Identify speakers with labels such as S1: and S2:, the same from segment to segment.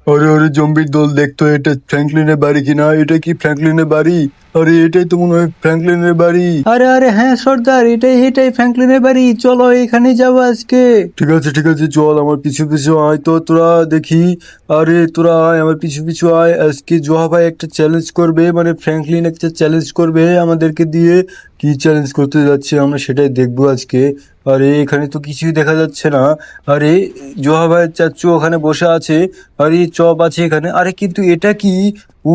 S1: আরে আরে জম্বির দল, দেখতো এটা ফ্র্যাঙ্কলিনের বাড়ি কিনা? এটা কি ফ্র্যাঙ্কলিনের বাড়ি? আরে এটাই তো মনে হয় ফ্র্যাঙ্কলিনের বাড়ি।
S2: আরে আরে হ্যাঁ সর্দার, এটাই এটাই ফ্র্যাঙ্কলিনের বাড়ি, চলো এখানে যাবো আজকে।
S1: ঠিক আছে, চল আমার পিছু পিছু আয় তো তোরা, দেখি। আরে তোরা আয়, আমার পিছু পিছু আয়। আজকে জোহা ভাই একটা চ্যালেঞ্জ করবে, মানে ফ্র্যাঙ্কলিন একটা চ্যালেঞ্জ করবে আমাদেরকে দিয়ে। কি চ্যালেঞ্জ করতে যাচ্ছে আমরা সেটাই দেখবো আজকে। আরে এখানে তো কিছুই দেখা যাচ্ছে না। আরে জোহা ভাই চাচ্চু ওখানে বসে আছে। আরে চপ আছে এখানে। আরে কিন্তু এটা কি?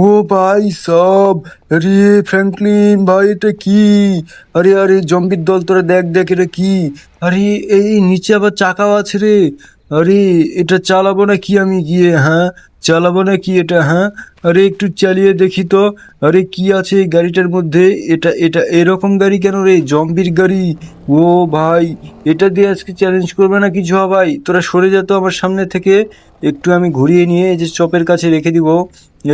S1: ও ভাই সব, আরে ফ্র্যাঙ্কলিন ভাই এটা কি? আরে আরে জম্বির দল, তোরা দেখ দেখ এটা কি? আরে এই নিচে আবার চাকাও আছে রে। আরে এটা চালাবো না কি আমি গিয়ে? হ্যাঁ, চালাবো না কি এটা? হ্যাঁ, আরে একটু চালিয়ে দেখি তো। আরে কি আছে এই গাড়িটার মধ্যে? এটা এটা এরকম গাড়ি কেন রে? জম্বির গাড়ি। ও ভাই, এটা দিয়ে আজকে চ্যালেঞ্জ করবে না কিছু? ভাই তোরা সরে যা তো আমার সামনে থেকে। একটু আমি ঘুরিয়ে নিয়ে এই যে চপের কাছে রেখে দিব।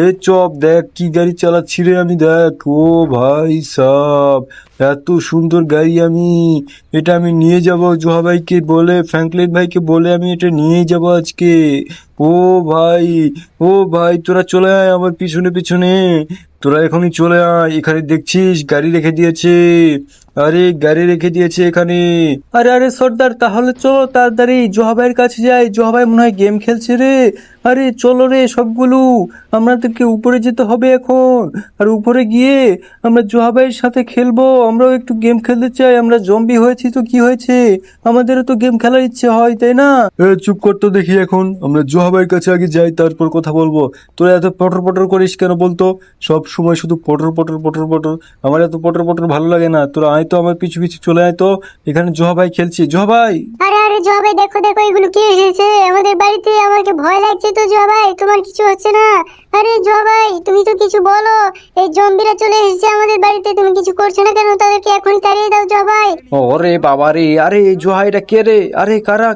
S1: এ চপ দেখ কি গাড়ি চালাচ্ছি রে আমি, দেখ। ও ভাই সাব, এত সুন্দর গাড়ি! এটা আমি নিয়ে যাব জোহা ভাইকে বলে, ফ্র্যাঙ্কলিন ভাইকে বলে আমি এটা নিয়ে যাব আজকে। ও ভাই, ও ভাই তোরা চলে আয় আমার পিছনে পিছনে। তোরা এখনই চলে আয়, এখানে দেখছিস গাড়ি রেখে দিয়েছে। আরে গাড়ি রেখে দিয়েছে এখানে।
S2: আরে আরে সর্দার, তাহলে চলো তাড়াতাড়ি জোহাবাইয়ের কাছে যাই, জোহাবাই মনে হয় গেম খেলছে রে। আরে চলো রে সবগুলো, আমাদেরকে উপরে যেতে হবে এখন। আর উপরে গিয়ে আমরা জোহাবাইয়ের সাথে খেলবো, আমরাও একটু গেম খেলতে চাই। আমরা জম্বি হয়েছি তো কি হয়েছে, আমাদেরও তো গেম খেলার ইচ্ছে হয়, তাই না?
S1: চুপ কর তো দেখি, এখন আমরা জোহা ভাইয়ের কাছে আগে যাই, তারপর কথা বলবো। তোরা এত পটর পটর করিস কেন বলতো? সব সময় শুধু পটর পটর পটর পটর। আমার এত পটর পটর ভালো লাগে না। তোরা আয় তো আমার পিছু পিছু চলে আয় তো। এখানে জোহা ভাই খেলছি, জোহা ভাই।
S3: আরে আরে জবাই, দেখো দেখো এগুলো কি এসেছে আমাদের বাড়িতে। আমাকে ভয় লাগছে তো জবাই, তোমার কিছু হচ্ছে না? আরে জবাই তুমি তো কিছু বলো। এই জম্বিরা চলে এসেছে আমাদের বাড়িতে, তুমি কিছু করছো না কেন? তাদেরকে এখনই তাড়িয়ে দাও জবাই।
S2: ওরে বাবা রে, আরে জোহা এটা কে রে? আরে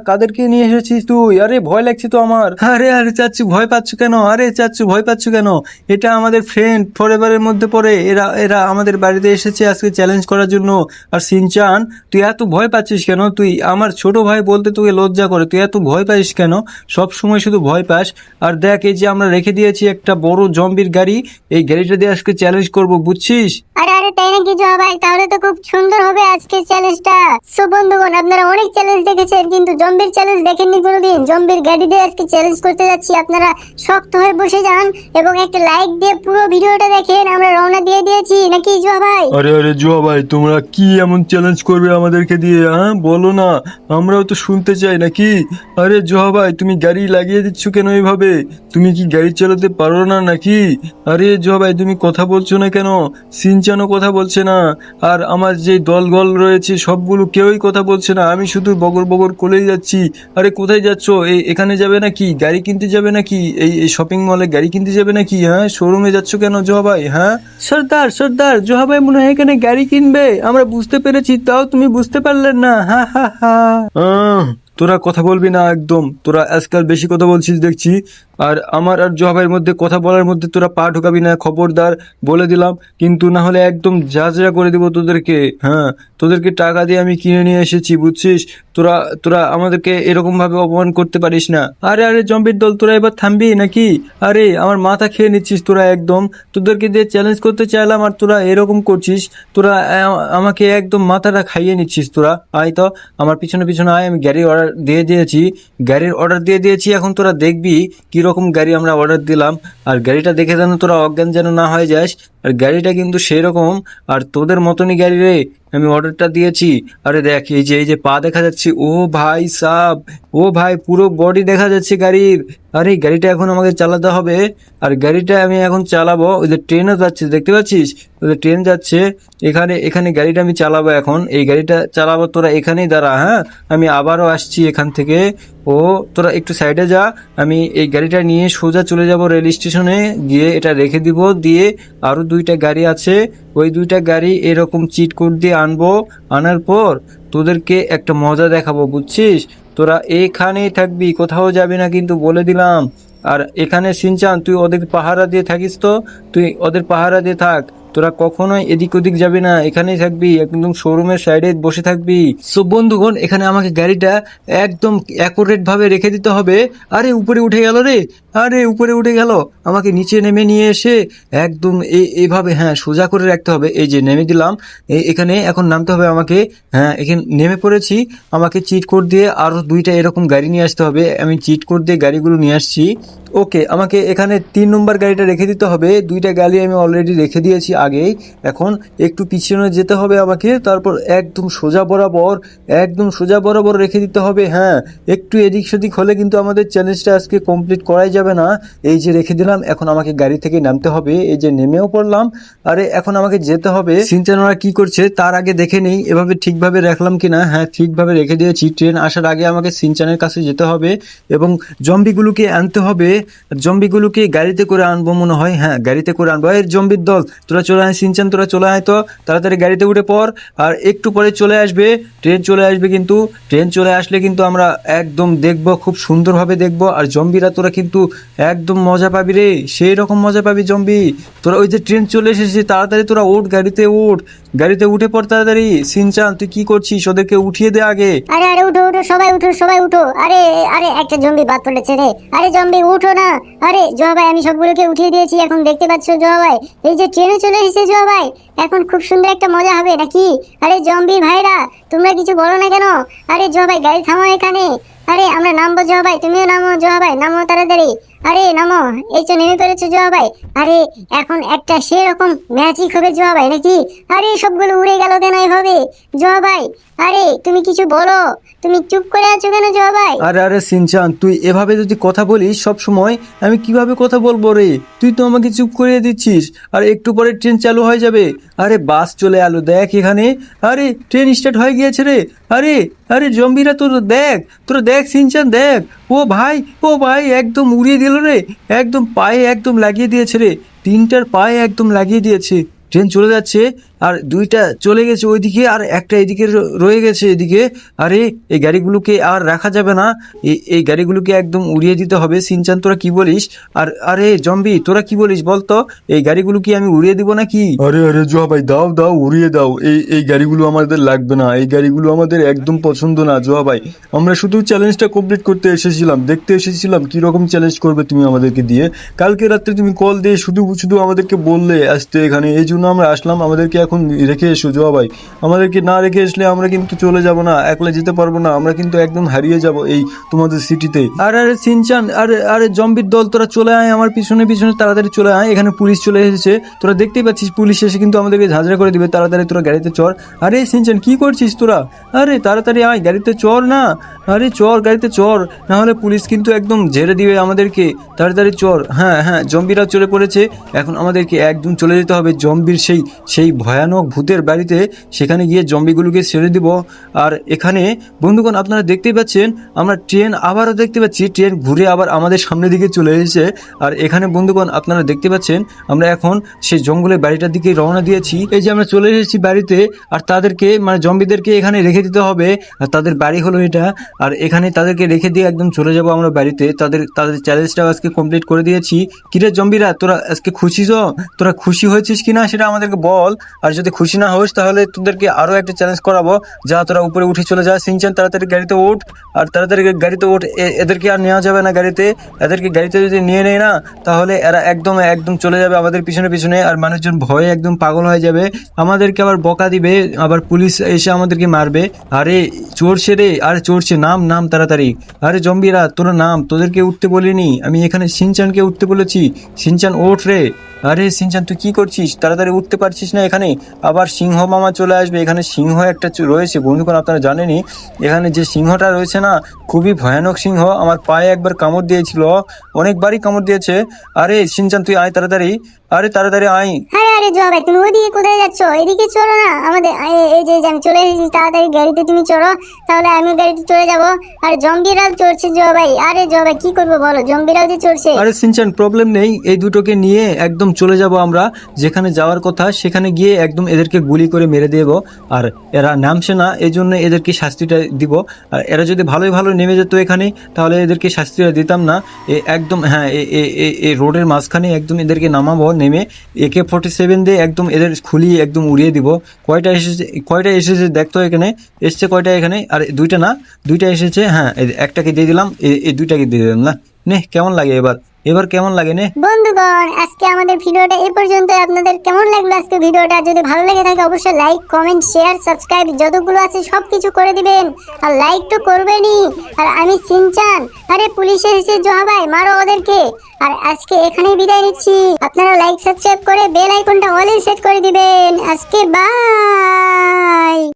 S2: কাদেরকে নিয়ে এসেছিস তুই? আরে ভয় লাগছে তো আমার। আরে আরে চাচ্ছু ভয় পাচ্ছ কেন? আরে চাচ্ছু ভয় পাচ্ছ কেন? এটা আমাদের ফ্রেন্ড ফরএভারের মধ্যে পড়ে। এরা এরা আমাদের বাড়িতে এসেছে আজকে চ্যালেঞ্জ করার জন্য। আর সিনচান, তুই এত ভয় পাচ্ছিস কেন? তুই আমার ছোট ভাই বলতে তোকে লজ্জা করে, তুই এত ভয় পাইস কেন? সব সময় শুধু ভয় পাস। আর দেখ এই যে আমরা রেখে দিয়েছি একটা বড় জম্বির গাড়ি, এই গাড়িটা দিয়ে আজকে চ্যালেঞ্জ করব, বুঝছিস?
S3: আরে আরে তাই নাকি জবাই? তাহলে তো খুব সুন্দর হবে আজকে চ্যালেঞ্জটা। সো বন্ধুগণ, আপনারা অনেক চ্যালেঞ্জ দেখেছেন কিন্তু জম্বির চ্যালেঞ্জ দেখেননি কোনোদিন। জম্বির গাড়ি দিয়ে আজকে চ্যালেঞ্জ করতে যাচ্ছি। আপনারা শক্ত হয়ে বসে যান এবং একটা লাইক দিয়ে পুরো ভিডিওটা দেখেন। আমরা রওনা দিয়ে দিয়েছি নাকি জবাই?
S1: আরে আরে জোহা ভাই, তোমরা কি এমন চ্যালেঞ্জ করবে আমাদেরকে দিয়ে? হ্যাঁ বলো না, আমরাও তো শুনতে চাই নাকি। আরে জোহা ভাই, তুমি গাড়ি লাগিয়ে দিচ্ছ কেন এইভাবে? তুমি কি গাড়ি চালাতে পারো না নাকি? আরে জোহা ভাই, তুমি কথা বলছো না কেন? সিনচানও কথা বলছে না। আর আমার যে দলগল রয়েছে সবগুলো কেউই কথা বলছে না। আমি শুধু বগর বগর করেই যাচ্ছি। আরে কোথায় যাচ্ছ? এখানে যাবে নাকি? গাড়ি কিনতে যাবে নাকি? এই শপিং মলে গাড়ি কিনতে যাবে নাকি? হ্যাঁ, শোরুমে যাচ্ছ কেন জোহা ভাই? হ্যাঁ,
S2: সর্দার সর্দার, জোহাবাই মনে হয় এখানে গাড়ি কিনবে, আমরা বুঝতে পেরেছি, তাও তুমি বুঝতে পারলেন না। হা হা হা।
S1: তোরা কথা বলবি না একদম। তোরা আজকাল বেশি কথা বলছিস দেখছি। আর আমার আর জহাবের মধ্যে কথা বলার মধ্যে তোরা পা ঢোকাবি না, খবরদার বলে দিলাম। কিন্তু না হলে একদম ঝাঁঝরা করে দিব তোদেরকে। হ্যাঁ, তোদেরকে টাকা দিয়ে আমি কিনে নিয়ে এসেছি, বুঝছিস? তোরা তোরা আমাদেরকে এরকম ভাবে অপমান করতে পারিস না। আরে আরে জম্বির দল, তোরা এবার থামবি নাকি? আরে আমার মাথা খেয়ে নিচ্ছিস তোরা একদম। তোদেরকে দিয়ে চ্যালেঞ্জ করতে চাইলাম আর তোরা এরকম করছিস। তোরা আমাকে একদম মাথাটা খাইয়ে নিচ্ছিস। তোরা আয় তো আমার পিছনে পিছনে আয়। আমি গাড়ির অর্ডার দিয়ে দিয়েছি, এখন তোরা দেখবি কিরকম গাড়ি আমরা অর্ডার দিলাম। আর গাড়িটা দেখে যেন তোরা অজ্ঞান যেন না হয়ে যাস। আর গাড়িটা কিন্তু সেই রকম আর তোদের মতনই গাড়ি রে, আমি অর্ডারটা দিয়েছি। আরে দেখ এই যে পা দেখা যাচ্ছে, ও ভাই সাব, ও ভাই পুরো বডি দেখা যাচ্ছে গাড়ির। আরে গাড়িটা এখন আমাকে চালাতে হবে। আর গাড়িটা আমি এখন চালাবো। ওই যে ট্রেনও যাচ্ছে, দেখতে পাচ্ছিস? ওই যে ট্রেন যাচ্ছে, এখানে এখানে গাড়িটা আমি চালাবো এখন। এই গাড়িটা চালাবো, তোরা এখানেই দাঁড়া। হ্যাঁ, আমি আবারও আসছি এখান থেকে। ও তোরা একটু সাইডে যা, আমি এই গাড়িটা নিয়ে সোজা চলে যাব রেল স্টেশনে, গিয়ে এটা রেখে দিব। দিয়ে আরও দুইটা গাড়ি আছে, ওই দুইটা গাড়ি এরকম চিট কোড দিয়ে আনবো। আনার পর তোদেরকে একটা মজা দেখাবো, বুঝছিস? তোরা এখানেই থাকবি, কোথাও যাবি না কিন্তু, বলে দিলাম। আর এখানে সিনচান, তুই ওদের পাহারা দিয়ে থাকিস তো, তুই ওদের পাহারা দিয়ে থাক। তোরা কখনোই এদিক ওদিক যাবি না, এখানেই থাকবি, একদম শোরুমের সাইডে বসে থাকবি। সো বন্ধুগণ, এখানে আমাকে গাড়িটা একদম অ্যাকুরেট ভাবে রেখে দিতে হবে। আরে উপরে উঠে গেল রে,
S2: আরে উপরে উঠে গেল, আমাকে নিচে নেমে নিয়ে এসে একদম এইভাবে হ্যাঁ সোজা করে রাখতে হবে। এই যে নেমে দিলাম, এখানে এখন নামতে হবে আমাকে। হ্যাঁ এখানে নেমে পড়েছি, আমাকে চিট কোড দিয়ে আরো 2টা এরকম গাড়ি নিয়ে আসতে হবে। আমি চিট কোড দিয়ে গাড়িগুলো নিয়ে আসছি। ওকে, আমাকে এখানে 3 নম্বর গাড়িটা রেখে দিতে হবে। 2টা গাড়ি আমি অলরেডি রেখে দিয়েছি আগেই। এখন একটু পিছনে যেতে হবে আমাকে, তারপর একদম সোজা বরাবর রেখে দিতে হবে। হ্যাঁ একটু এদিক সেদিক হলে কিন্তু আমাদের চ্যালেঞ্জটা আজকে কমপ্লিট করাই যাবে না। এই যে রেখে দিলাম, এখন আমাকে গাড়ি থেকে নামতে হবে। এই যে নেমেও পড়লাম। আরে এখন আমাকে যেতে হবে। সিনচান ওরা কি করছে তার আগে দেখে নেই এভাবে ঠিকভাবে রাখলাম কিনা। হ্যাঁ ঠিকভাবে রেখে দিয়েছি। ট্রেন আসার আগে আমাকে সিনচানের কাছে যেতে হবে এবং জম্বিগুলোকে আনতে হবে। জম্বিগুলোকে গাড়িতে করে আনবো মনে হয়। হ্যাঁ গাড়িতে করে আনবো। এই জম্বির দল তোরা চলে আয়, সিনচান তোরা চলে আয় তো, তাড়াতাড়ি গাড়িতে উঠে পড়। আর একটু পরে চলে আসবে ট্রেন, চলে আসবে কিন্তু ট্রেন চলে আসলে কিন্তু আমরা একদম দেখবো, খুব সুন্দরভাবে দেখবো। আর জম্বিরা তোরা কিন্তু একদম মজা পাবি রে, সেই রকম মজা পাবি জম্বি। তোরা ওই যে ট্রেন চলে এসেছে, তাড়াতাড়ি তোরা ওঠ, গাড়িতে উঠে পড় তাড়াতাড়ি। সিনচান তুই কি করছিস, ওদেরকে উঠিয়ে দে আগে।
S3: আরে আরে উঠো উঠো, সবাই উঠো। আরে আরে একটা জম্বি বাদ পড়েছে রে। আরে জম্বি উঠো না। আরে জোয়া ভাই আমি সবগুলোকে উঠিয়ে দিয়েছি, এখন দেখতে পাচ্ছ জোয়া ভাই এই যে ট্রেনে চলে এসেছে জোয়া ভাই, এখন খুব সুন্দর একটা মজা হবে নাকি? আরে জম্বি ভাইরা তোমরা কিছু বলো না কেন? আরে জোয়া ভাই গাড়ি থামো এখানে। আরে আমরা নামবো জোয়া ভাই, তুমিও নামো জোয়া ভাই, নামো তাড়াতাড়ি। আরে নামো, এই তো নেমে পড়েছো জোয়া ভাই। আরে এখন একটা সেরকম ম্যাজিক হবে জোয়া ভাই নাকি? আরে সবগুলো উড়ে গেল কেন এভাবে জোয়া ভাই? আরে তুমি কিছু বলো, তুমি চুপ করে আছো কেন জোয়া ভাই?
S2: আরে সিনচান তুই এভাবে যদি কথা বলিস সব সময়, আমি কিভাবে কথা বলবো রে? তুই তো আমাকে চুপ করিয়ে দিচ্ছিস। আর একটু পরে ট্রেন চালু হয়ে যাবে। আরে বাস চলে এলো দেখ এখানে। আরে ট্রেন স্টার্ট হয়ে গিয়েছে রে। আরে আরে জম্বিরা তোরা দেখ সিনচান দেখ। ও ভাই একদম উড়িয়ে দিল রে, একদম পায়ে একদম লাগিয়ে দিয়েছে রে, 3টার পায়ে একদম লাগিয়ে দিয়েছে। ট্রেন চলে যাচ্ছে, আর 2টা চলে গেছে ওইদিকে, আর একটা এদিকে রয়ে গেছে এদিকে। আরে এই গাড়িগুলোকে আর রাখা যাবে না, এই গাড়িগুলোকে একদম উড়িয়ে দিতে হবে। সিনচান তোরা কি বলিস? আর আরে জম্বি তোরা কি বলিস বলতো, এই গাড়িগুলো কি আমি উড়িয়ে দিব নাকি?
S1: আরে জোয়া ভাই দাও উড়িয়ে দাও। এই গাড়িগুলো আমাদের লাগবে না, এই গাড়িগুলো আমাদের একদম পছন্দ না জোয়া ভাই। আমরা শুধু চ্যালেঞ্জটা কমপ্লিট করতে এসেছিলাম, দেখতে এসেছিলাম কি রকম চ্যালেঞ্জ করবে তুমি আমাদেরকে দিয়ে। কালকে রাত্রে তুমি কল দিয়ে শুধু আমাদেরকে বললে আসতে এখানে, এই জন্য আমরা আসলাম। আমাদেরকে এখন রেখে এসো জোয়া ভাই, আমাদেরকে না রেখে আসলে আমরা কিন্তু চলে যাব না, একলা যেতে পারবো না, আমরা কিন্তু একদম হারিয়ে যাব এই তোমাদের সিটিতে।
S2: আরে সিনচান, আরে জম্বির দল তোরা চলে আয় আমার পিছনে তাড়াতাড়ি চলে আয়। এখানে পুলিশ চলে এসেছে, তোরা দেখতেই পাচ্ছিস পুলিশ এসে কিন্তু আমাদেরকে ঝাঁঝরা করে দিবে। তাড়াতাড়ি তোরা গাড়িতে চড়। আরে সিনচান কি করছিস তোরা? আরে তাড়াতাড়ি আয়, গাড়িতে চড় না। আরে চড়, গাড়িতে চড়, না হলে পুলিশ কিন্তু একদম ঝেড়ে দিবে আমাদেরকে। তাড়াতাড়ি চড়। হ্যাঁ জম্বিরা চলে পড়েছে, এখন আমাদেরকে একদম চলে যেতে হবে জম্বির সেই ভয়ানক ভূতের বাড়িতে। সেখানে গিয়ে জম্বিগুলোকে ছেড়ে দিব। আর এখানে বন্ধুগণ আপনারা দেখতেই পাচ্ছেন, আমরা ট্রেন আবারও দেখতে পাচ্ছি, ট্রেন ঘুরে আবার আমাদের সামনের দিকে চলে এসেছে। আর এখানে বন্ধুগণ আপনারা দেখতে পাচ্ছেন, আমরা এখন সেই জঙ্গলের বাড়িটার দিকে রওনা দিয়েছি। এই যে আমরা চলে এসেছি বাড়িতে, আর তাদেরকে মানে জম্বিদেরকে এখানে রেখে দিতে হবে। আর তাদের বাড়ি হলো এটা, আর এখানে তাদেরকে রেখে দিয়ে একদম চলে যাব আমরা বাড়িতে। তাদের চ্যালেঞ্জটাও আজকে কমপ্লিট করে দিয়েছি। কিরে জম্বিরা তোরা আজকে খুশি তো? তোরা খুশি হয়েছিস কিনা সেটা আমাদেরকে বল। আর যদি খুশি না হোস তাহলে তোদেরকে আরো একটা চ্যালেঞ্জ করাবো। যা তোরা উপরে উঠে চলে যা। সিনচান তাড়াতাড়ি গাড়িতে ওঠ, আর তাড়াতাড়ি গাড়িতে ওঠ। এদেরকে আর নেওয়া যাবে না গাড়িতে। এদেরকে গাড়িতে যদি নিয়ে নেয় না তাহলে এরা একদম চলে যাবে আমাদের পিছনে, আর মানুষজন ভয়ে একদম পাগল হয়ে যাবে, আমাদেরকে আবার বকা দিবে, আবার পুলিশ এসে আমাদেরকে মারবে। আরে চড়ছে রে, আরে চড়ছে, নাম তাড়াতাড়ি। আরে জম্বিরা তোরা নাম, তোদেরকে উঠতে বলিনি আমি, এখানে সিনচানকে উঠতে বলেছি। সিনচান ওঠ রে। আরে সিনচান তুই কি করছিস? তাড়াতাড়ি উঠতে পারছিস না? এখানে আবার সিংহ মামা চলে আসবে। এখানে সিংহ একটা রয়েছে বন্ধুগণ, আপনারা জানেনই এখানে যে সিংহটা রয়েছে না, খুবই ভয়ানক সিংহ। আমার পায়ে একবার কামড় দিয়েছিল, অনেকবারই কামড় দিয়েছে। আরে সিনচান তুই আয় তাড়াতাড়ি, আরে তাড়াতাড়ি আয়।
S3: আরে জোয়া ভাই তুমি ওইদিকে কোথায় যাচ্ছ? এদিকে চলো না আমাদের। এই যে আমি চলে এসেছি, তাড়াতাড়ি গাড়িতে তুমি চড়ো, তাহলে আমি গাড়িতে চলে যাব। আর জম্বিরাও চড়ছে জোয়া ভাই। আরে জোয়া ভাই কি করবো বলো, জম্বিরাও যে চড়ছে।
S2: আরে সিনচান প্রবলেম নেই, এই দুটোকে নিয়ে একদম চলে যাব আমরা যেখানে যাওয়ার কথা, সেখানে গিয়ে একদম এদেরকে গুলি করে মেরে দেব। আর এরা নামছে না, এই জন্য এদেরকে শাস্তিটা দিব। আর এরা যদি ভালো নেমে যেত এখানে, তাহলে এদেরকে শাস্তিটা দিতাম না। একদম হ্যাঁ, এই রোডের মাঝখানে একদম এদেরকে নামাবো, নেমে AK-47 দিয়ে একদম এদের খুলিয়ে একদম উড়িয়ে দিব। কয়টা এসেছে দেখতো, এখানে এসছে কয়টা এখানে? আর 2টা না, 2টা এসেছে। হ্যাঁ একটাকে দিয়ে দিলাম, এই 2টাকে দিয়ে দিলাম না। নে কেমন লাগে এবার? এবার কেমন লাগে নে?
S3: বন্ধুগণ আজকে আমাদের ভিডিওটা এই পর্যন্ত। আপনাদের কেমন লাগলো আজকে ভিডিওটা? যদি ভালো লেগে থাকে অবশ্যই লাইক, কমেন্ট, শেয়ার, সাবস্ক্রাইব যতগুলো আছে সবকিছু করে দিবেন, আর লাইক তো করবেনই। আর আমি সিনচান, আরে পুলিশ এসেছে, জোহা ভাই মারো ওদেরকে। আর আজকে এখানেই বিদায় নিচ্ছি। আপনারা লাইক, সাবস্ক্রাইব করে বেল আইকনটা অলে সেট করে দিবেন। আজকে বাই।